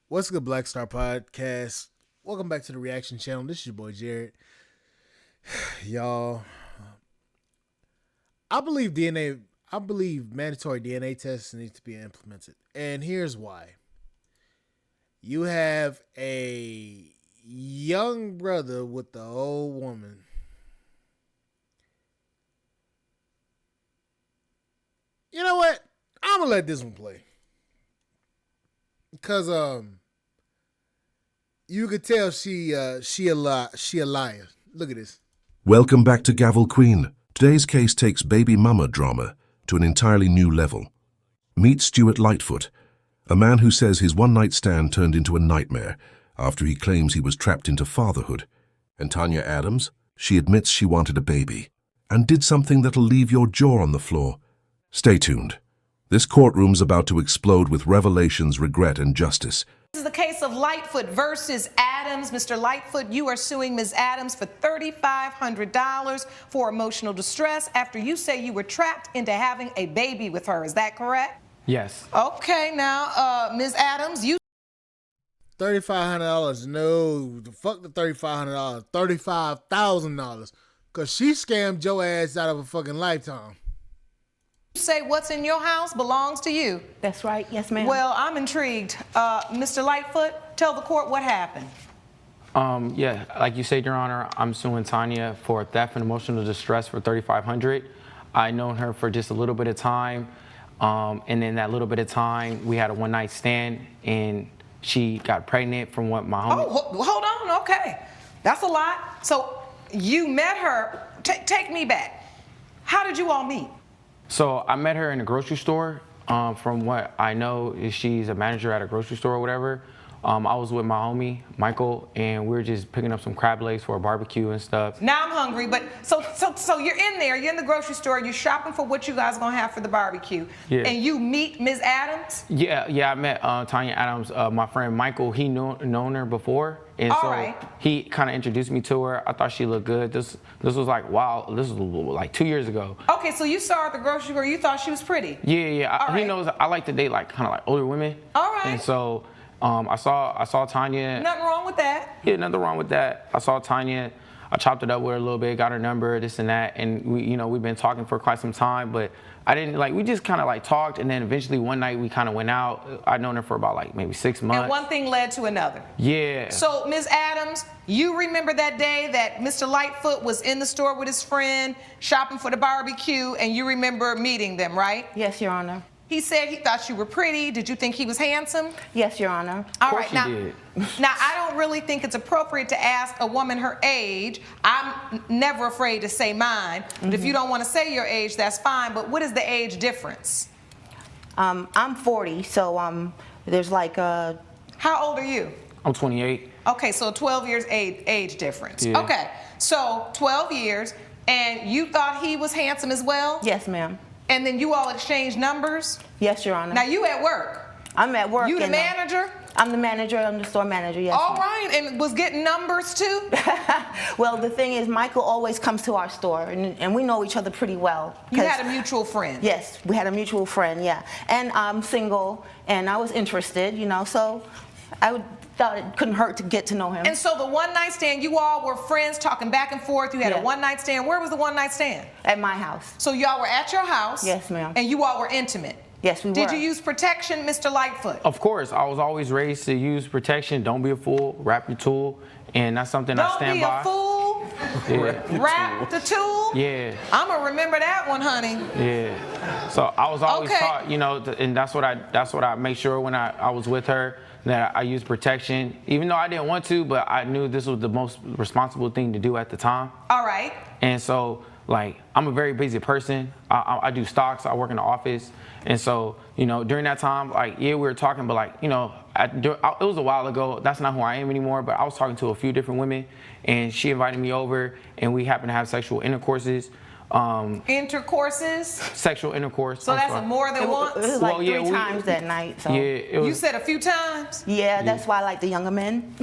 What's good, Black Star Podcast? Welcome back to the Reaction Channel. This is your boy Jared. Y'all, I believe DNA. I believe mandatory DNA tests need to be implemented, and here's why. You have a young brother with the old woman. You know what? I'm gonna let this one play because you could tell she a liar. Look at this. Welcome back to Gavel Queen. Today's case takes baby mama drama to an entirely new level. Meet Stuart Lightfoot, a man who says his one-night stand turned into a nightmare after he claims he was trapped into fatherhood. And Tanya Adams, she admits she wanted a baby and did something that'll leave your jaw on the floor. Stay tuned. This courtroom's about to explode with revelations, regret, and justice. This is the case of Lightfoot versus Adams. Mr. Lightfoot, you are suing Ms. Adams for $3,500 for emotional distress after you say you were trapped into having a baby with her. Is that correct? Yes. Okay, now, Ms. Adams, you $3,500. No, fuck the $3,500. $35,000. Cause she scammed your ass out of a fucking lifetime. say what's in your house belongs to you. That's right. Yes, ma'am. Well, I'm intrigued. Mr. Lightfoot, tell the court what happened. Yeah, like you said, Your Honor, I'm suing Tanya for theft and emotional distress for $3,500. I known her for just a little bit of time, and in that little bit of time, we had a one-night stand, and she got pregnant from what my homie... Oh, hold on. Okay. That's a lot. So you met her. Take me back. How did you all meet? So I met her in a grocery store. From what I know, is she's a manager at a grocery store or whatever. I was with my homie, Michael, and we were just picking up some crab legs for a barbecue and stuff. Now I'm hungry, but so you're in there, you're in the grocery store, you're shopping for what you guys are gonna have for the barbecue. Yeah. And you meet Ms. Adams? Yeah, I met Tanya Adams. My friend Michael, he known her before, and All so right. he kind of introduced me to her. I thought she looked good. This was like, wow, this was like 2 years ago. Okay, so you saw her at the grocery store, you thought she was pretty? Yeah. All He right. knows I like to date like kind of like older women. All right. And so I saw Tanya. Nothing wrong with that. Yeah, nothing wrong with that. I saw Tanya. I chopped it up with her a little bit, got her number, this and that, and we've been talking for quite some time. But I didn't we just kind of talked, and then eventually one night we kind of went out. I'd known her for about maybe 6 months. And one thing led to another. Yeah. So, Ms. Adams, you remember that day that Mr. Lightfoot was in the store with his friend, shopping for the barbecue, and you remember meeting them, right? Yes, Your Honor. He said he thought you were pretty. Did you think he was handsome? Yes, Your Honor. All course right, he now, did. now I don't really think it's appropriate to ask a woman her age. I'm never afraid to say mine, but if you don't want to say your age, that's fine. But what is the age difference? I'm 40, so there's How old are you? I'm 28. Okay, so 12 years age difference. Yeah. Okay, so 12 years, and you thought he was handsome as well? yes, ma'am. And then you all exchanged numbers? Yes, Your Honor. Now you at work. I'm at work. You the and, manager? I'm the manager. I'm the store manager. Yes. All ma'am. right, and was getting numbers too? Well, the thing is, Michael always comes to our store, and we know each other pretty well. You 'cause- had a mutual friend? Yes, we had a mutual friend. Yeah, and I'm single, and I was interested. So thought it couldn't hurt to get to know him. And so the one night stand, you all were friends talking back and forth. You had a Yeah. one night stand. Where was the one night stand? At my house. So y'all were at your house. Yes, ma'am. And you all were intimate. Yes, we were. Did you use protection, Mr. Lightfoot? Of course, I was always raised to use protection. Don't be a fool. Wrap your tool, and that's something I Don't stand be by. a fool. Yeah. Wrap the tool. Yeah. I'm gonna remember that one, honey. Yeah. So I was always Okay. taught, and that's what I make sure when I was with her, that I used protection, even though I didn't want to, but I knew this was the most responsible thing to do at the time. All right. And so, I'm a very busy person. I do stocks. I work in the office. And so, during that time, we were talking, but it was a while ago. That's not who I am anymore, but I was talking to a few different women, and she invited me over, and we happened to have sexual intercourses. Intercourses? Sexual intercourse. So I'm that's sorry. more than It once? was Well, like yeah, three times that night. So. Yeah, it You was. said a few times? Yeah, that's why I like the younger men.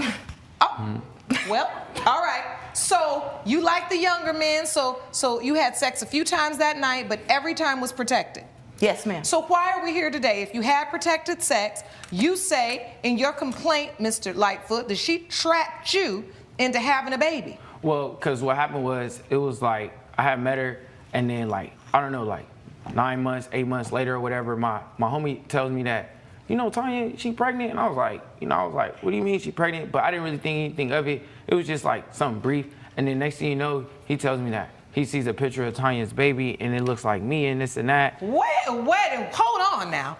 Oh, well, all right. So you like the younger men, so you had sex a few times that night, but every time was protected. Yes, ma'am. So why are we here today? If you had protected sex, you say in your complaint, Mr. Lightfoot, that she trapped you into having a baby. Well, because what happened was, it was like, I had met her, and then like, I don't know, like 9 months, 8 months later or whatever, my homie tells me that, you know, Tanya, she pregnant? And I was like, what do you mean she pregnant? But I didn't really think anything of it. It was just like something brief. And then next thing you know, he tells me that he sees a picture of Tanya's baby and it looks like me and this and that. Wait, hold on now.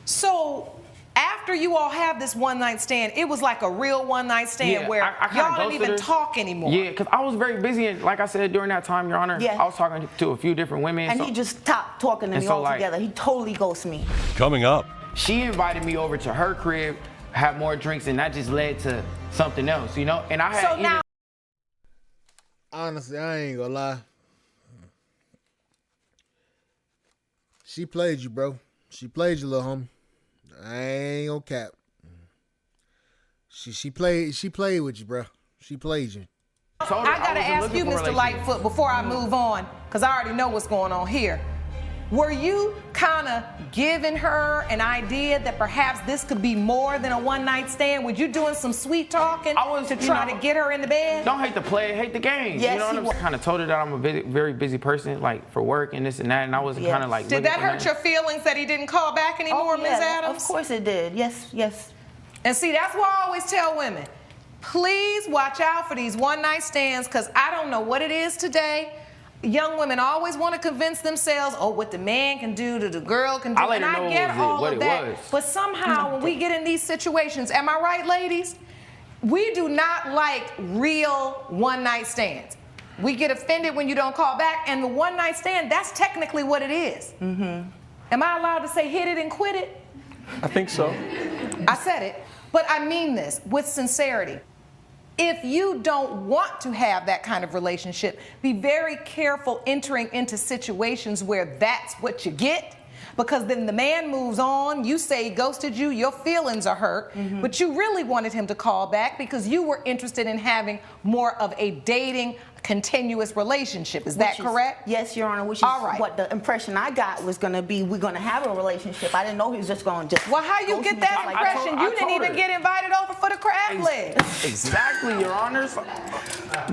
So after you all have this one-night stand, it was like a real one-night stand where y'all didn't even talk anymore. Yeah, because I was very busy, and like I said, during that time, Your Honor, I was talking to a few different women. And he just stopped talking to me altogether. He totally ghosted me. Coming up. She invited me over to her crib, have more drinks, and that just led to something else, you know? And I had now, honestly, I ain't gonna lie. She played you, bro. She played you, little homie. I ain't gonna cap. She played with you, bro. She played you. I gotta ask you, Mr. Lightfoot, before I move on, because I already know what's going on here. Were you kind of giving her an idea that perhaps this could be more than a one-night stand? Were you doing some sweet talking to try to get her into bed? Don't hate the play, hate the game. Yes, you know what I'm saying? I kind of told her that I'm a very busy person, like for work and this and that, and I wasn't kind of like. Did that hurt your feelings that he didn't call back anymore, Ms. Adams? Of course it did. Yes, yes. And see, that's why I always tell women, please watch out for these one-night stands, because I don't know what it is today. Young women always want to convince themselves, oh, what the man can do to the girl can do. And I get all of that. But somehow when we get in these situations, am I right, ladies? We do not like real one-night stands. We get offended when you don't call back, and the one-night stand, that's technically what it is. Mm-hmm. Am I allowed to say hit it and quit it? I think so. I said it, but I mean this with sincerity. If you don't want to have that kind of relationship, be very careful entering into situations where that's what you get, because then the man moves on, you say he ghosted you, your feelings are hurt, but you really wanted him to call back because you were interested in having more of a dating, continuous relationship. Is that correct? Yes, Your Honor, which is what the impression I got was going to be, we're going to have a relationship. I didn't know he was just going to just... Well, how you get that impression? You didn't even get invited over for the crab legs. Exactly, Your Honors.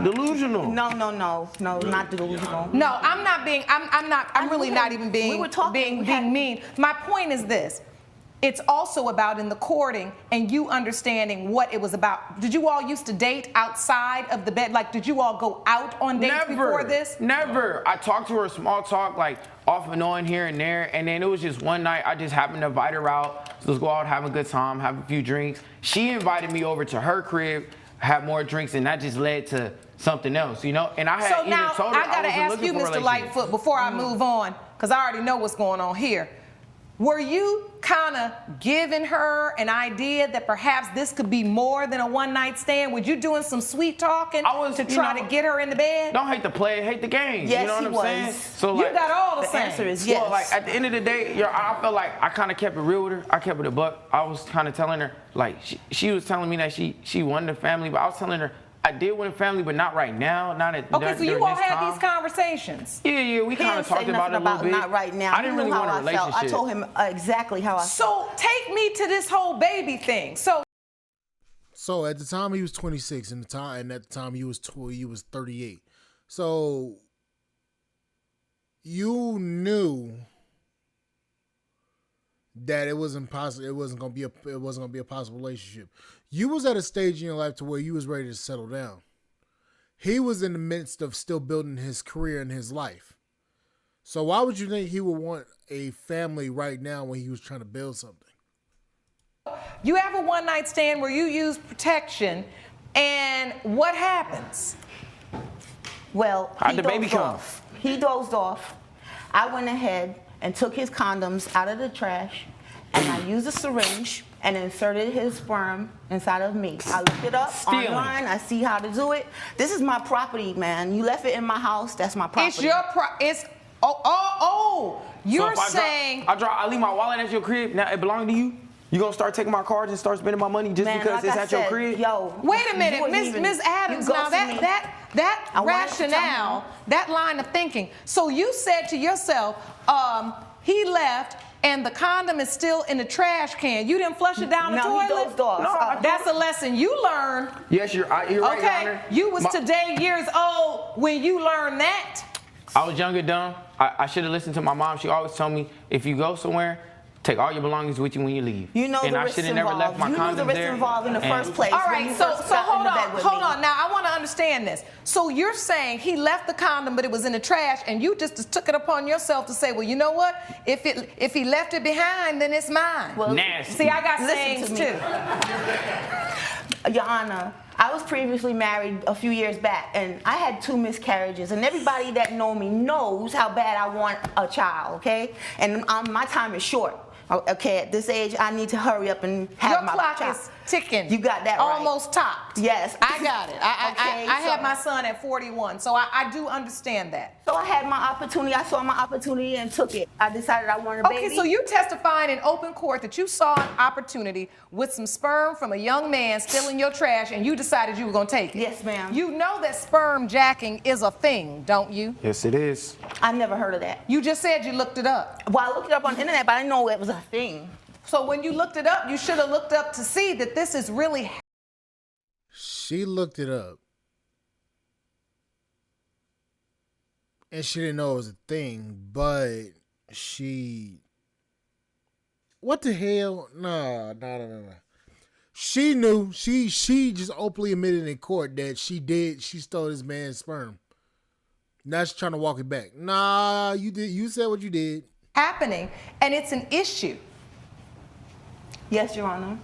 Delusional. No, not delusional. No, I'm not being, I'm really not even being, being mean. My point is this. It's also about in the courting and you understanding what it was about. Did you all used to date outside of the bed? Like, did you all go out on dates before this? Never. I talked to her small talk, like off and on here and there, and then it was just one night I just happened to invite her out. So let's go out, have a good time, have a few drinks. She invited me over to her crib, have more drinks, and that just led to something else, you know? And I had even told her I gotta ask you, Mr. Lightfoot, before I move on, because I already know what's going on here. Were you kind of giving her an idea that perhaps this could be more than a one-night stand? Were you doing some sweet talking to try to get her in the bed? Don't hate the play, hate the game. Yes, you know what I'm saying? So you got all the same. answer is yes. Well, like at the end of the day, I felt like I kind of kept it real with her. I kept it a buck. I was kind of telling her, like she was telling me that she wanted a family, but I was telling her I did want a family, but not right now. Not at okay, so you all had these conversations. Yeah, we kind of talked about it a little bit. Not right now. I didn't really want a relationship. I told him exactly how I felt. So take me to this whole baby thing. So at the time he was 26, and at the time he was 38. So you knew that it wasn't possible. It wasn't gonna be a possible relationship. You was at a stage in your life to where you was ready to settle down. He was in the midst of still building his career and his life. So why would you think he would want a family right now when he was trying to build something? You have a one-night stand where you use protection, and what happens? Well, how'd the baby come? He dozed off. I went ahead and took his condoms out of the trash, and I used a syringe and inserted his sperm inside of me. I looked it up online. I see how to do it. This is my property, man. You left it in my house. That's my property. It's your You're saying I leave my wallet at your crib. Now it belongs to you. You gonna start taking my cards and start spending my money just because it's at your crib? Yo, wait a minute, Ms. Adams. Now that rationale, that line of thinking. So you said to yourself, he left, and the condom is still in the trash can. You didn't flush it down the toilet? No, he dozed off. No, That's a lesson you learned. Yes, you're right, Your Okay, Honor. you was today years old when you learned that. I was young and dumb. I should have listened to my mom. She always told me, if you go somewhere, take all your belongings with you when you leave. You know and the I risks should have never left my involved. You knew the condoms risks there. involved in the first place. All when right, you so first got hold in the bed with hold me. on. Now I want to understand this. So you're saying he left the condom, but it was in the trash, and you just took it upon yourself to say, well, you know what? If he left it behind, then it's mine. Well, nasty. See, I got listen sayings to me. too. Your Honor, I was previously married a few years back, and I had 2 miscarriages. And everybody that know me knows how bad I want a child, okay? And my time is short. Okay, at this age, I need to hurry up and have my Your clock child. is ticking. You got that right. Almost topped. Yes. I got it. Okay, I had so- my son at 41, so I do understand that. So I had my opportunity. I saw my opportunity and took it. I decided I wanted a baby. Okay, so you testifying in open court that you saw an opportunity with some sperm from a young man still in your trash, and you decided you were going to take it. Yes, ma'am. You know that sperm jacking is a thing, don't you? Yes, it is. I never heard of that. You just said you looked it up. Well, I looked it up on the internet, but I didn't know it was a thing. So when you looked it up, you should have looked up to see that this is really. She looked it up. And she didn't know it was a thing, but she... What the hell? No. She knew. She just openly admitted in court that she stole this man's sperm. Now she's trying to walk it back. Nah, you did. You said what you did. Happening, and it's an issue. Yes, Your Honor.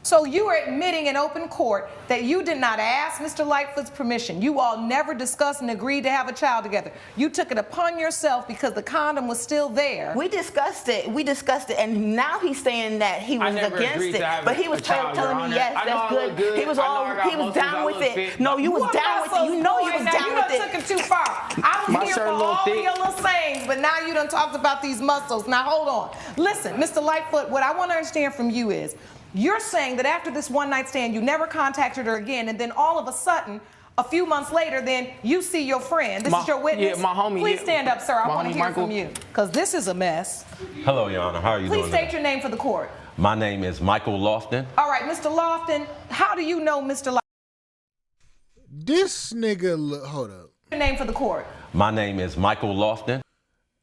So you are admitting in open court that you did not ask Mr. Lightfoot's permission. You all never discussed and agreed to have a child together. You took it upon yourself because the condom was still there. We discussed it, and now he's saying that he was never against agreed it. to have But he was a child, Your telling me, Honor. yes, I know that's I look good. good. He was I know I got muscles, down I with look it. fit. No, you was What down with it. You know you was now, down you with done it. took it too far. I was My here shirt for a little all thick. your little sayings, but now you done talked about these muscles. Now hold on. Listen, Mr. Lightfoot, what I want to understand from you is, you're saying that after this one night stand, you never contacted her again, and then all of a sudden, a few months later, then you see your friend. This is your witness. Yeah, my homie. Please stand up, sir. I My want to homie, hear Michael. from you, because this is a mess. Hello, Your Honor. How are you Please doing? state your name for the court. My name is Michael Lofton. All right, Mr. Lofton, how do you know Mr. Lofton? This nigga look. Hold up. Your name for the court. My name is Michael Lofton.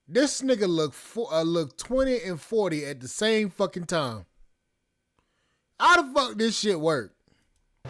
This nigga look 20 and 40 at the same fucking time. How the fuck this shit work?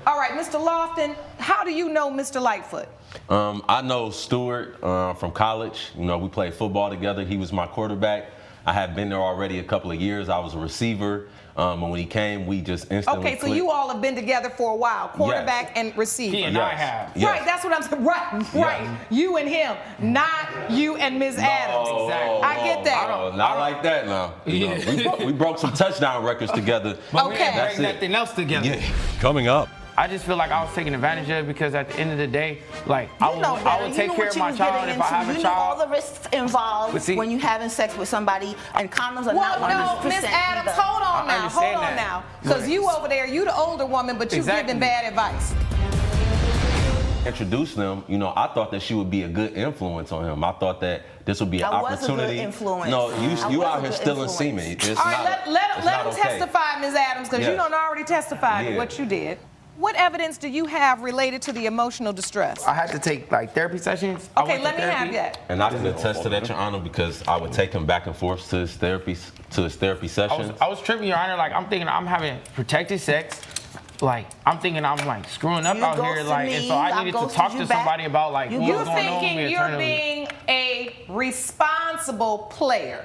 All right, Mr. Lofton, how do you know Mr. Lightfoot? I know Stewart from college. You know, we played football together. He was my quarterback. I had been there already a couple of years. I was a receiver. And when he came, we just instantly Okay, so clicked. you all have been together for a while, quarterback and receiver. He and I have. Yes. Right, that's what I'm saying. Right. You and him, not you and Ms. Adams. Exactly. I get that. Not like that now. You know, we broke some touchdown records together. But we Okay. didn't That's bring it. nothing else together. Yeah. Coming up. I just feel like I was taken advantage of because at the end of the day, like I would take care of my child if I have a You know all child. the risks involved But see- when you having sex with somebody, and condoms are Well, not 100%. no, Miss Adams, either. hold on I now, understand hold on that. now. Because you over there, you the older woman, but you Exactly. giving bad advice. Introduced them, you know, I thought that she would be a good influence on him. I thought that this would be an I was a good opportunity. influence. No, I you was out a here good stealing influence. semen. It's All right, not, let it's him not okay. testify, Ms. Adams, because you Yes. done already testified to Yeah. what you did. What evidence do you have related to the emotional distress? I had to take like therapy sessions. I Okay, went to let me have therapy. that. And I can attest to that, Your Honor, because I would take him back and forth to his therapy sessions. I was tripping, Your Honor. Like I'm thinking I'm having protected sex. Like I'm thinking I'm like screwing up You out here. ghosted Like and so me, I I needed to ghosted talk you to back. somebody about like You what's You're going on with thinking me you're internally. being a responsible player,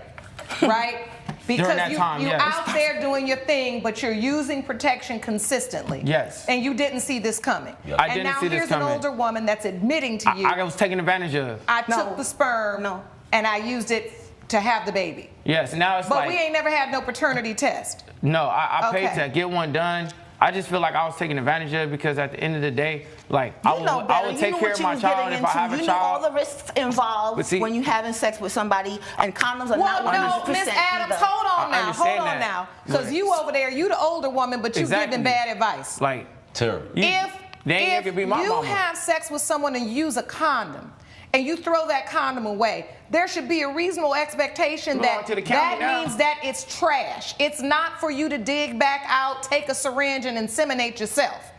right? Because that time, you're yes. out there doing your thing, but you're using protection consistently. Yes. And you didn't see this coming. Yes. I And didn't now see this here's coming. an older woman that's admitting to you, I was taken advantage of. I No. took the sperm No. and I used it to have the baby. Yes. Now it's But like we ain't never had no paternity test. no. I paid Okay. to get one done. I just feel like I was taken advantage of because at the end of the day, like You I know would better. take You care know of my what you was child getting if I have into. a You know all child. the risks involved But see- when you having sex with somebody, and condoms are Well, not 100% no, Miss Adams, either. hold on I now, hold understand on that. now. Because But- you over there, you the older woman, but you Exactly. giving bad advice. Like Terrible. you, If they ain't if gonna be my you mama. have sex with someone and use a condom, and you throw that condom away, there should be a reasonable expectation that means that it's trash. It's not for you to dig back out, take a syringe, and inseminate yourself.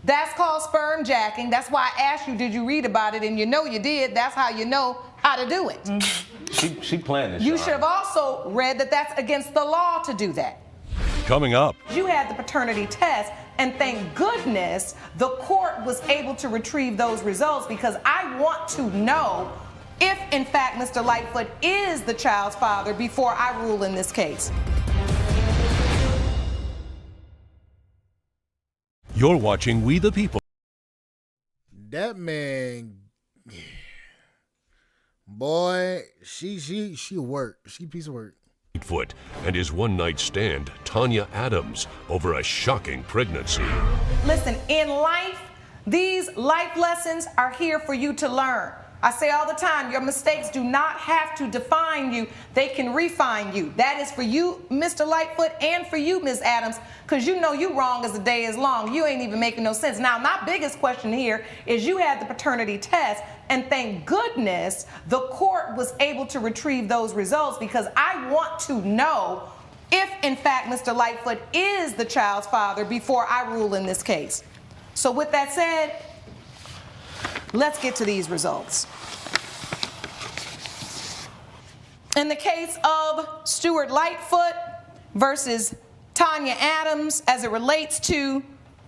That's called sperm jacking. That's why I asked you, did you read about it? And you know you did. That's how you know how to do it. Mm-hmm. She planned this. You should have also read that that's against the law to do that. Coming up. You had the paternity test, and thank goodness the court was able to retrieve those results, because I want to know if, in fact, Mr. Lightfoot is the child's father before I rule in this case. You're watching We the People. That man, boy, she work. She a piece of work. Lightfoot and his one-night stand, Tanya Adams, over a shocking pregnancy. Listen, in life, these life lessons are here for you to learn. I say all the time, your mistakes do not have to define you. They can refine you. That is for you, Mr. Lightfoot, and for you, Ms. Adams, because you know you wrong as the day is long. You ain't even making no sense. Now, my biggest question here is you had the paternity test, and thank goodness the court was able to retrieve those results, because I want to know if, in fact, Mr. Lightfoot is the child's father before I rule in this case. So with that said, let's get to these results. In the case of Stuart Lightfoot versus Tanya Adams, as it relates to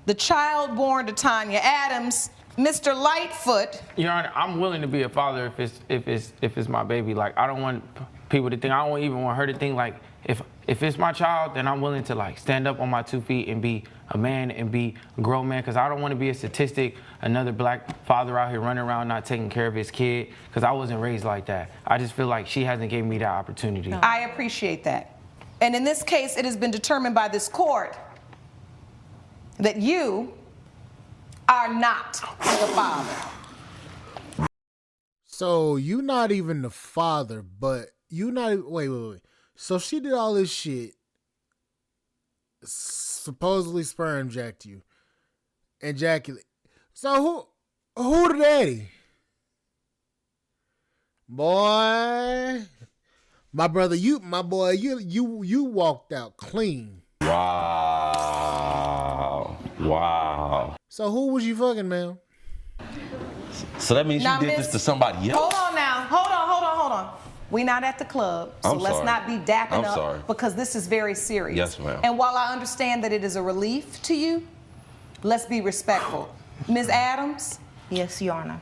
the child born to Tanya Adams, Mr. Lightfoot. Your Honor, I'm willing to be a father if it's my baby. Like, I don't want people to think, I don't even want her to think like, if it's my child, then I'm willing to like stand up on my 2 feet and be a man and be a grown man, because I don't want to be a statistic, another black father out here running around not taking care of his kid, because I wasn't raised like that. I just feel like she hasn't given me that opportunity. No. I appreciate that. And in this case, it has been determined by this court that you are not the father. So you not even the father, but you not, wait. So she did all this shit, supposedly sperm-jacked you, ejaculate. So who the daddy? Boy, my brother, you walked out clean. Wow. So who was you fucking, man? So that means now, you did this to somebody else? Hold on now. Hold on. We're not at the club, so let's not be dapping up, because this is very serious. Yes, ma'am. And while I understand that it is a relief to you, let's be respectful. Ms. Adams? Yes, Your Honor.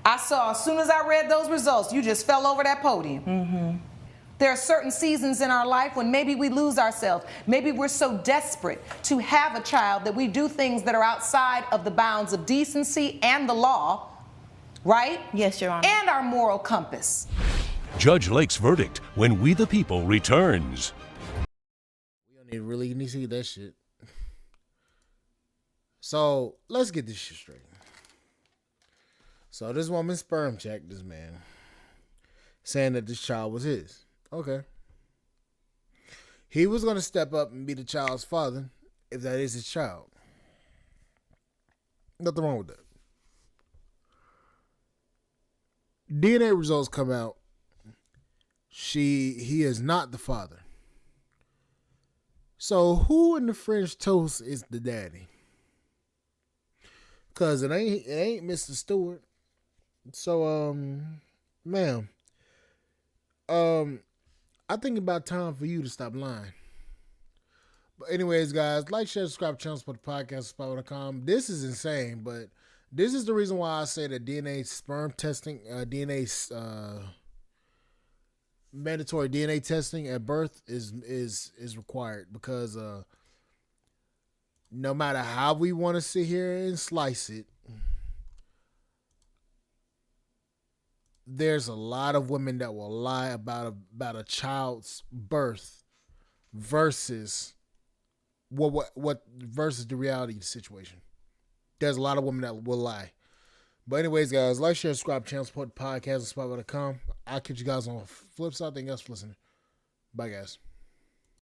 I saw, as soon as I read those results, you just fell over that podium. Mm-hmm. There are certain seasons in our life when maybe we lose ourselves. Maybe we're so desperate to have a child that we do things that are outside of the bounds of decency and the law, right? Yes, Your Honor. And our moral compass. Judge Lake's verdict when We the People returns. We don't really need to see that shit. So let's get this shit straight. So this woman sperm-jacked this man, saying that this child was his. Okay. He was going to step up and be the child's father if that is his child. Nothing wrong with that. DNA results come out. He is not the father. So who in the French toast is the daddy? Cause it ain't Mr. Stewart. So ma'am, I think about time for you to stop lying. But anyways, guys, like, share, subscribe, channel, support the podcast, Sperm.com. This is insane, but this is the reason why I say that DNA sperm testing, mandatory DNA testing at birth is required, because no matter how we want to sit here and slice it, there's a lot of women that will lie about a child's birth versus what versus the reality of the situation. There's a lot of women that will lie. But anyways, guys, like, share, subscribe, channel, support the podcast, and Sperm.com. I'll catch you guys on the flip side. Thank you guys for listening. Bye, guys.